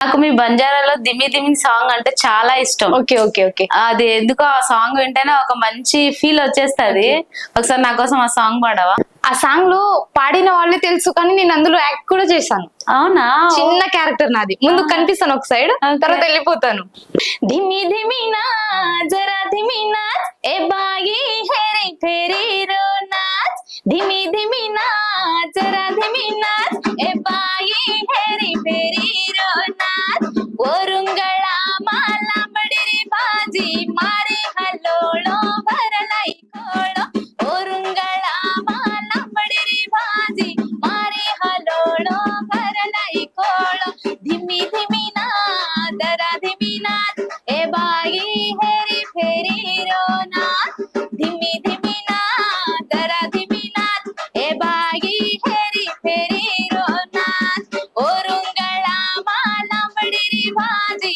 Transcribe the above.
నాకు మీ బంజారాలో దిమి దిమి సాంగ్ అంటే చాలా ఇష్టం. Okay okay okay. అది ఎందుకో ఆ సాంగ్ వింటేనే ఒక మంచి ఫీల్ వచ్చేస్తది. ఒకసారి నా కోసం ఆ సాంగ్ పాడవా? ఆ సాంగ్ లో పాడిన వాళ్ళే తెలుసు, కానీ నేను అందులో యాక్ట్ కూడా చేశాను. అవునా? చిన్న క్యారెక్టర్ నాది. ముందు కనిపిస్తాను ఒక సైడ్, తర్వాత వెళ్ళిపోతాను. ధిమి ధిమి నా జరా ధిమి నాచ్ ఏ బాయి హేరి ఫేరి రో నాచ్, ధిమి ధిమి నా జరా ధిమి నాచ్ ఏ బాయి హేరి ఫేరి రో నాచ్, ఓరుంగళ మాల బడిరి బాజీ మారే హలోళో భరలై కోళో, ఓరుంగళ మాల బడిరి బాజీ मारे हलोड़ो भरलाई कोड़ो, धिमी धिमी ना दरा धिमी नाच ए बाई हेरी फेरी रो नाच, धिमी धिमी ना दरा धिमी नाच ए बाई हेरी फेरी रो नाच, ओरुंगला माला बड़ीरी भाजी